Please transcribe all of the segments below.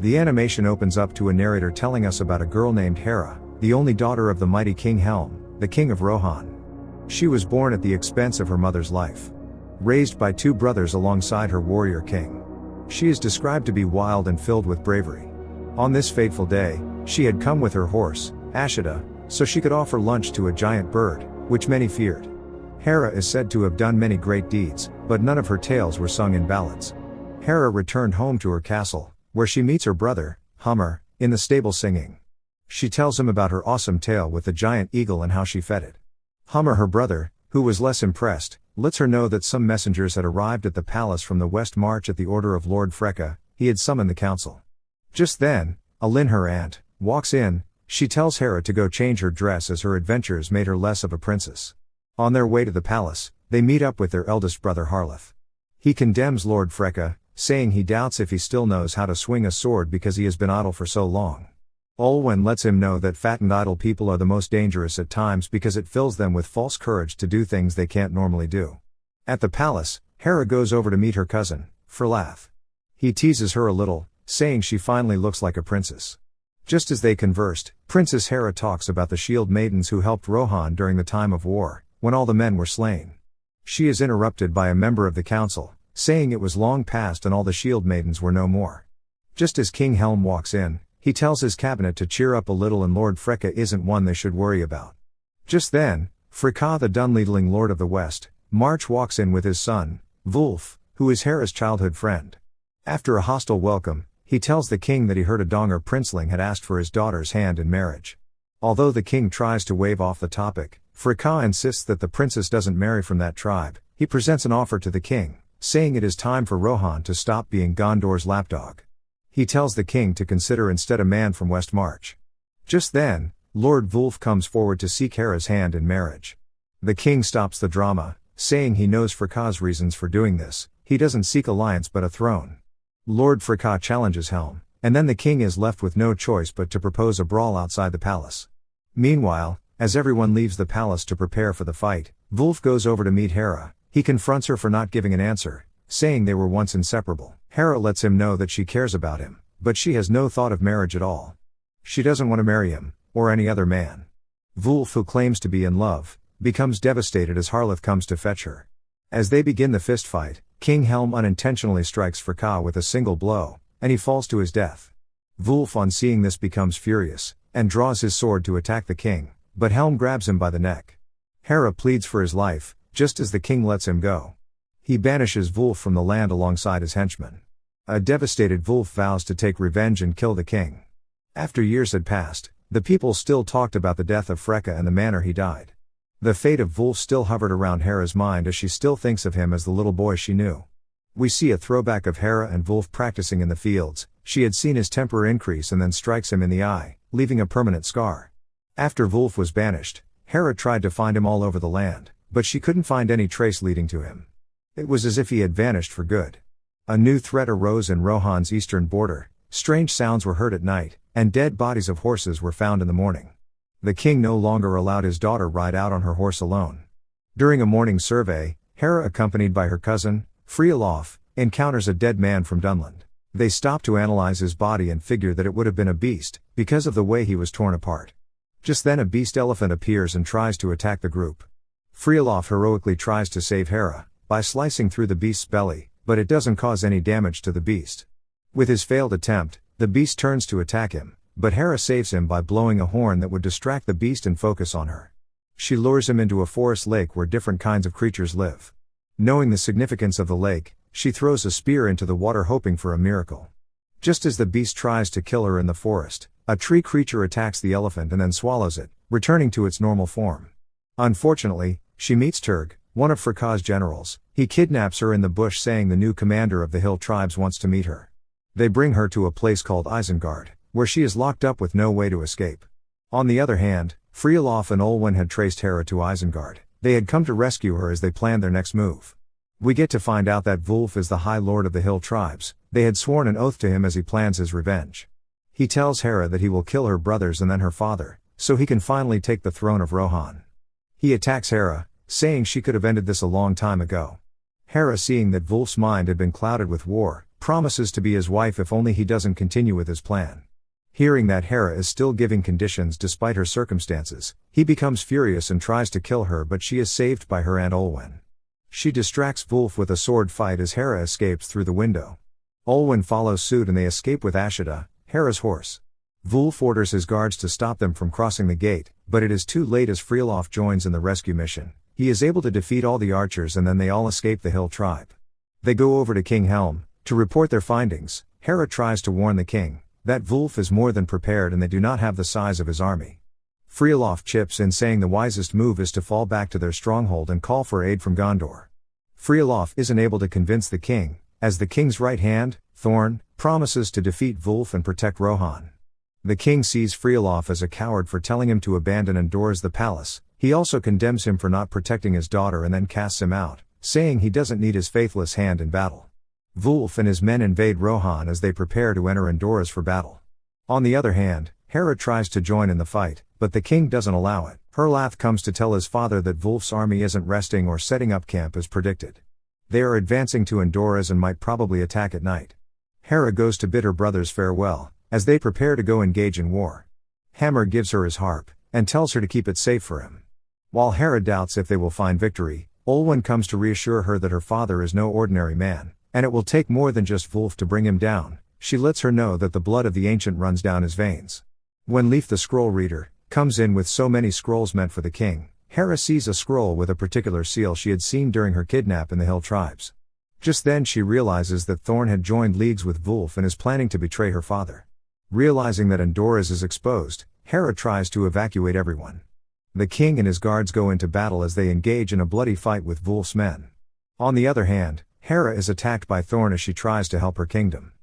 The animation opens up to a narrator telling us about a girl named Héra, the only daughter of the mighty King Helm, the king of Rohan. She was born at the expense of her mother's life. Raised by two brothers alongside her warrior king. She is described to be wild and filled with bravery. On this fateful day, she had come with her horse, Ashita, so she could offer lunch to a giant bird, which many feared. Héra is said to have done many great deeds, but none of her tales were sung in ballads. Héra returned home to her castle, where she meets her brother, Hummer, in the stable singing. She tells him about her awesome tale with the giant eagle and how she fed it. Hummer, her brother, who was less impressed, lets her know that some messengers had arrived at the palace from the West March at the order of Lord Freka. He had summoned the council. Just then, Alin, her aunt, walks in. She tells Héra to go change her dress as her adventures made her less of a princess. On their way to the palace, they meet up with their eldest brother Harleth. He condemns Lord Freka, saying he doubts if he still knows how to swing a sword because he has been idle for so long. Olwen lets him know that fat and idle people are the most dangerous at times because it fills them with false courage to do things they can't normally do. At the palace, Héra goes over to meet her cousin, Frelath. He teases her a little, saying she finally looks like a princess. Just as they conversed, Princess Héra talks about the shield maidens who helped Rohan during the time of war, when all the men were slain. She is interrupted by a member of the council, saying it was long past and all the shield maidens were no more. Just as King Helm walks in, he tells his cabinet to cheer up a little and Lord Freka isn't one they should worry about. Just then, Freka, the Dunlending Lord of the West, March walks in with his son, Wulf, who is Hera's childhood friend. After a hostile welcome, he tells the king that he heard a Donger princeling had asked for his daughter's hand in marriage. Although the king tries to wave off the topic, Freka insists that the princess doesn't marry from that tribe. He presents an offer to the king, saying it is time for Rohan to stop being Gondor's lapdog. He tells the king to consider instead a man from West March. Just then, Lord Wulf comes forward to seek Hera's hand in marriage. The king stops the drama, saying he knows Freka's reasons for doing this. He doesn't seek alliance but a throne. Lord Freka challenges Helm, and then the king is left with no choice but to propose a brawl outside the palace. Meanwhile, as everyone leaves the palace to prepare for the fight, Wulf goes over to meet Héra. He confronts her for not giving an answer, saying they were once inseparable. Héra lets him know that she cares about him, but she has no thought of marriage at all. She doesn't want to marry him, or any other man. Wulf, who claims to be in love, becomes devastated as Harleth comes to fetch her. As they begin the fist fight, King Helm unintentionally strikes Freka with a single blow, and he falls to his death. Wulf, on seeing this, becomes furious, and draws his sword to attack the king, but Helm grabs him by the neck. Héra pleads for his life, just as the king lets him go. He banishes Wulf from the land alongside his henchmen. A devastated Wulf vows to take revenge and kill the king. After years had passed, the people still talked about the death of Freka and the manner he died. The fate of Wulf still hovered around Hera's mind as she still thinks of him as the little boy she knew. We see a throwback of Héra and Wulf practicing in the fields. She had seen his temper increase and then strikes him in the eye, leaving a permanent scar. After Wulf was banished, Héra tried to find him all over the land, but she couldn't find any trace leading to him. It was as if he had vanished for good. A new threat arose in Rohan's eastern border. Strange sounds were heard at night, and dead bodies of horses were found in the morning. The king no longer allowed his daughter ride out on her horse alone. During a morning survey, Héra, accompanied by her cousin, Frialof, encounters a dead man from Dunland. They stop to analyze his body and figure that it would have been a beast, because of the way he was torn apart. Just then a beast elephant appears and tries to attack the group. Frialof heroically tries to save Héra, by slicing through the beast's belly, but it doesn't cause any damage to the beast. With his failed attempt, the beast turns to attack him, but Héra saves him by blowing a horn that would distract the beast and focus on her. She lures him into a forest lake where different kinds of creatures live. Knowing the significance of the lake, she throws a spear into the water hoping for a miracle. Just as the beast tries to kill her in the forest, a tree creature attacks the elephant and then swallows it, returning to its normal form. Unfortunately, she meets Turg, one of Freka's generals. He kidnaps her in the bush, saying the new commander of the hill tribes wants to meet her. They bring her to a place called Isengard, where she is locked up with no way to escape. On the other hand, Frialof and Olwen had traced Héra to Isengard. They had come to rescue her as they planned their next move. We get to find out that Wulf is the High Lord of the Hill Tribes. They had sworn an oath to him as he plans his revenge. He tells Héra that he will kill her brothers and then her father, so he can finally take the throne of Rohan. He attacks Héra, saying she could have ended this a long time ago. Héra, seeing that Wulf's mind had been clouded with war, promises to be his wife if only he doesn't continue with his plan. Hearing that Héra is still giving conditions despite her circumstances, he becomes furious and tries to kill her, but she is saved by her aunt Olwen. She distracts Wulf with a sword fight as Héra escapes through the window. Olwen follows suit and they escape with Ashida, Hera's horse. Wulf orders his guards to stop them from crossing the gate, but it is too late as Freelof joins in the rescue mission. He is able to defeat all the archers and then they all escape the hill tribe. They go over to King Helm to report their findings. Héra tries to warn the king that Wulf is more than prepared and they do not have the size of his army. Freelof chips in saying the wisest move is to fall back to their stronghold and call for aid from Gondor. Freelof isn't able to convince the king, as the king's right hand, Thorn, promises to defeat Wulf and protect Rohan. The king sees Freelof as a coward for telling him to abandon and doors the palace. He also condemns him for not protecting his daughter and then casts him out, saying he doesn't need his faithless hand in battle. Wulf and his men invade Rohan as they prepare to enter Andoras for battle. On the other hand, Héra tries to join in the fight, but the king doesn't allow it. Herlath comes to tell his father that Wulf's army isn't resting or setting up camp as predicted. They are advancing to Andoras and might probably attack at night. Héra goes to bid her brothers farewell, as they prepare to go engage in war. Hammer gives her his harp, and tells her to keep it safe for him. While Héra doubts if they will find victory, Olwen comes to reassure her that her father is no ordinary man, and it will take more than just Wulf to bring him down. She lets her know that the blood of the ancient runs down his veins. When Leif the scroll reader comes in with so many scrolls meant for the king, Héra sees a scroll with a particular seal she had seen during her kidnap in the hill tribes. Just then she realizes that Thorn had joined leagues with Wulf and is planning to betray her father. Realizing that Andoras is exposed, Héra tries to evacuate everyone. The king and his guards go into battle as they engage in a bloody fight with Wulf's men. On the other hand, Héra is attacked by Thorn as she tries to help her kingdom.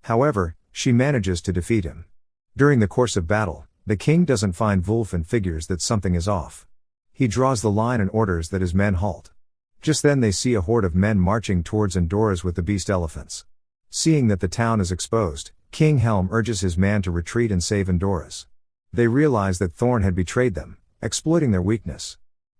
However, she manages to defeat him. During the course of battle, the king doesn't find Wulf and figures that something is off. He draws the line and orders that his men halt. Just then they see a horde of men marching towards Andoras with the beast elephants. Seeing that the town is exposed, King Helm urges his man to retreat and save Andoras. They realize that Thorn had betrayed them, exploiting their weakness.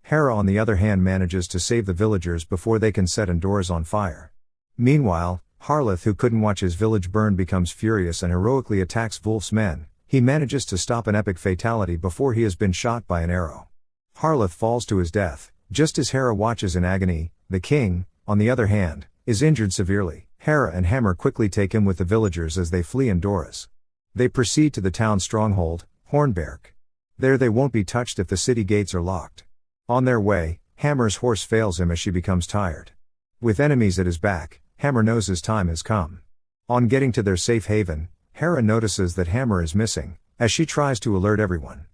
Héra on the other hand manages to save the villagers before they can set Andoras on fire. Meanwhile, Harleth, who couldn't watch his village burn, becomes furious and heroically attacks Wulf's men. He manages to stop an epic fatality before he has been shot by an arrow. Harleth falls to his death, just as Héra watches in agony. The king, on the other hand, is injured severely. Héra and Hammer quickly take him with the villagers as they flee Andoras. They proceed to the town stronghold, Hornburg. There they won't be touched if the city gates are locked. On their way, Hammer's horse fails him as she becomes tired. With enemies at his back, Hammer knows his time has come. On getting to their safe haven, Héra notices that Hammer is missing, as she tries to alert everyone.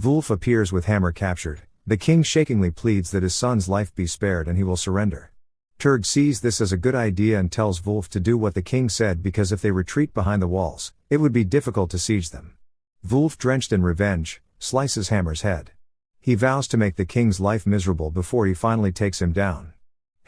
Wulf appears with Hammer captured. The king shakingly pleads that his son's life be spared and he will surrender. Turg sees this as a good idea and tells Wulf to do what the king said, because if they retreat behind the walls, it would be difficult to siege them. Wulf, drenched in revenge, slices Hammer's head. He vows to make the king's life miserable before he finally takes him down.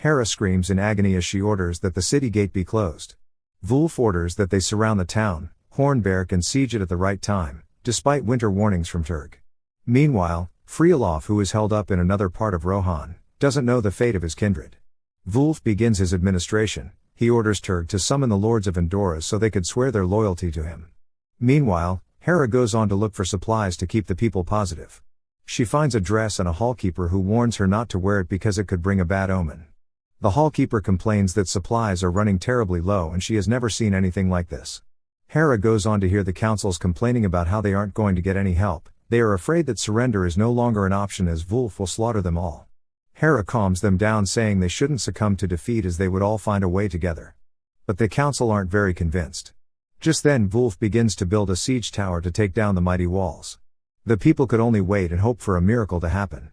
Héra screams in agony as she orders that the city gate be closed. Wulf orders that they surround the town, Hornburg, and siege it at the right time, despite winter warnings from Turg. Meanwhile, Freelof, who is held up in another part of Rohan, doesn't know the fate of his kindred. Wulf begins his administration. He orders Turg to summon the lords of Andoras so they could swear their loyalty to him. Meanwhile, Héra goes on to look for supplies to keep the people positive. She finds a dress and a hallkeeper who warns her not to wear it because it could bring a bad omen. The hallkeeper complains that supplies are running terribly low and she has never seen anything like this. Héra goes on to hear the councils complaining about how they aren't going to get any help. They are afraid that surrender is no longer an option as Wulf will slaughter them all. Héra calms them down, saying they shouldn't succumb to defeat as they would all find a way together. But the council aren't very convinced. Just then Wulf begins to build a siege tower to take down the mighty walls. The people could only wait and hope for a miracle to happen.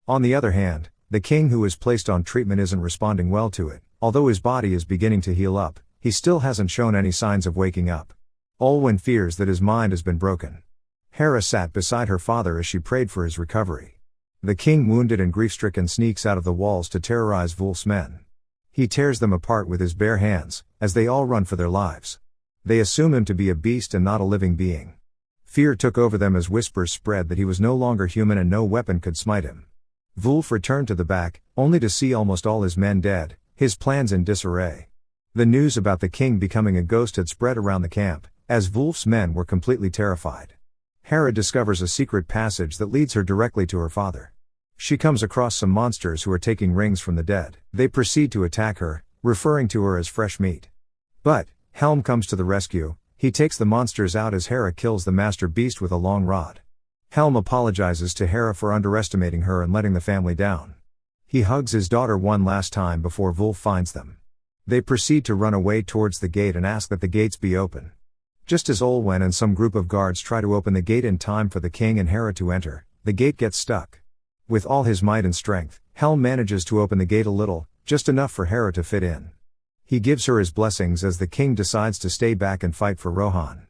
On the other hand, the king, who is placed on treatment, isn't responding well to it. Although his body is beginning to heal up, he still hasn't shown any signs of waking up. Olwen fears that his mind has been broken. Héra sat beside her father as she prayed for his recovery. The king, wounded and grief-stricken, sneaks out of the walls to terrorize Wulf's men. He tears them apart with his bare hands, as they all run for their lives. They assume him to be a beast and not a living being. Fear took over them as whispers spread that he was no longer human and no weapon could smite him. Wulf returned to the back, only to see almost all his men dead, his plans in disarray. The news about the king becoming a ghost had spread around the camp, as Wulf's men were completely terrified. Héra discovers a secret passage that leads her directly to her father. She comes across some monsters who are taking rings from the dead. They proceed to attack her, referring to her as fresh meat. But Helm comes to the rescue. He takes the monsters out as Héra kills the master beast with a long rod. Helm apologizes to Héra for underestimating her and letting the family down. He hugs his daughter one last time before Wulf finds them. They proceed to run away towards the gate and ask that the gates be open. Just as Olwen and some group of guards try to open the gate in time for the king and Héra to enter, the gate gets stuck. With all his might and strength, Helm manages to open the gate a little, just enough for Héra to fit in. He gives her his blessings as the king decides to stay back and fight for Rohan.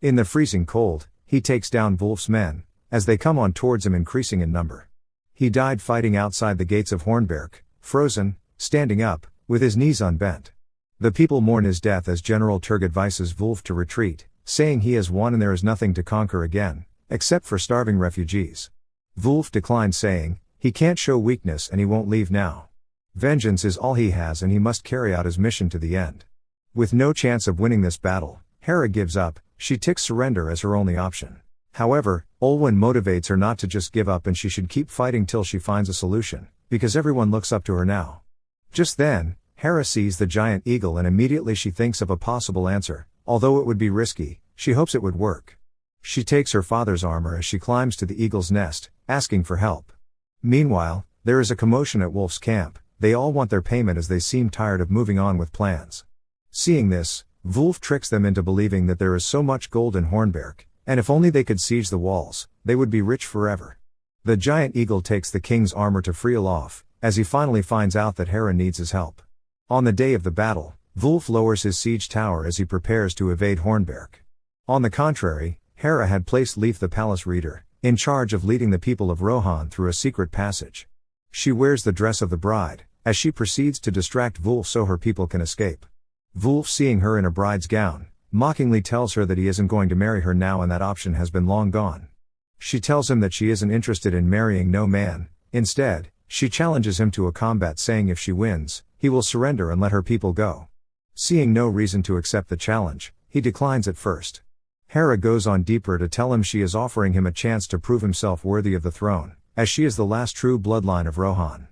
In the freezing cold, he takes down Wulf's men, as they come on towards him increasing in number. He died fighting outside the gates of Hornburg, frozen, standing up, with his knees unbent. The people mourn his death as General Turg advises Wulf to retreat, saying he has won and there is nothing to conquer again, except for starving refugees. Wulf declines, saying, he can't show weakness and he won't leave now. Vengeance is all he has and he must carry out his mission to the end. With no chance of winning this battle, Héra gives up. She ticks surrender as her only option. However, Olwen motivates her not to just give up and she should keep fighting till she finds a solution, because everyone looks up to her now. Just then, Héra sees the giant eagle and immediately she thinks of a possible answer. Although it would be risky, she hopes it would work. She takes her father's armor as she climbs to the eagle's nest, asking for help. Meanwhile, there is a commotion at Wulf's camp. They all want their payment as they seem tired of moving on with plans. Seeing this, Wulf tricks them into believing that there is so much gold in Hornburg, and if only they could siege the walls, they would be rich forever. The giant eagle takes the king's armor to Friof, as he finally finds out that Héra needs his help. On the day of the battle, Wulf lowers his siege tower as he prepares to evade Hornburg. On the contrary, Héra had placed Leif the palace reader, in charge of leading the people of Rohan through a secret passage. She wears the dress of the bride, as she proceeds to distract Wulf so her people can escape. Wulf, seeing her in a bride's gown, mockingly tells her that he isn't going to marry her now and that option has been long gone. She tells him that she isn't interested in marrying no man. Instead, she challenges him to a combat, saying if she wins, he will surrender and let her people go. Seeing no reason to accept the challenge, he declines at first. Héra goes on deeper to tell him she is offering him a chance to prove himself worthy of the throne, as she is the last true bloodline of Rohan.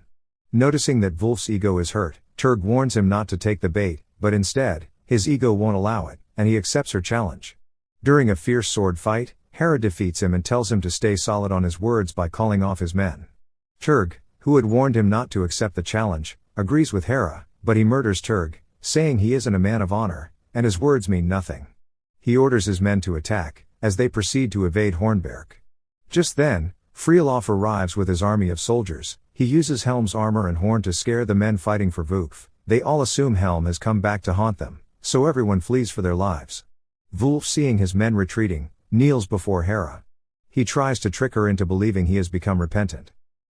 Noticing that Wulf's ego is hurt, Turg warns him not to take the bait, but instead, his ego won't allow it, and he accepts her challenge. During a fierce sword fight, Héra defeats him and tells him to stay solid on his words by calling off his men. Turg, who had warned him not to accept the challenge, agrees with Héra, but he murders Turg, saying he isn't a man of honor, and his words mean nothing. He orders his men to attack, as they proceed to evade Hornburg. Just then, Friof arrives with his army of soldiers. He uses Helm's armor and horn to scare the men fighting for Wulf. They all assume Helm has come back to haunt them, so everyone flees for their lives. Wulf, seeing his men retreating, kneels before Héra. He tries to trick her into believing he has become repentant.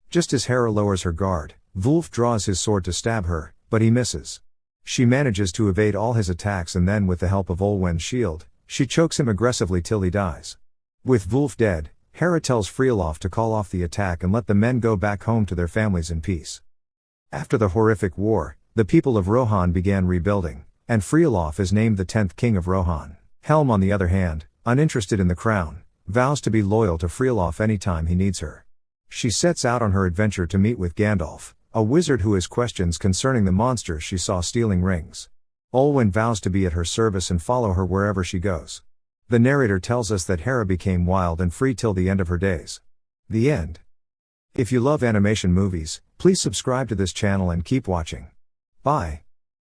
Just as Héra lowers her guard, Wulf draws his sword to stab her, but he misses. She manages to evade all his attacks and then, with the help of Olwen's shield, she chokes him aggressively till he dies. With Wulf dead, Héra tells Friof to call off the attack and let the men go back home to their families in peace. After the horrific war, the people of Rohan began rebuilding, and Friof is named the 10th king of Rohan. Helm, on the other hand, uninterested in the crown, vows to be loyal to Friof anytime he needs her. She sets out on her adventure to meet with Gandalf, a wizard who has questions concerning the monsters she saw stealing rings. Olwen vows to be at her service and follow her wherever she goes. The narrator tells us that Héra became wild and free till the end of her days. The end. If you love animation movies, please subscribe to this channel and keep watching. Bye.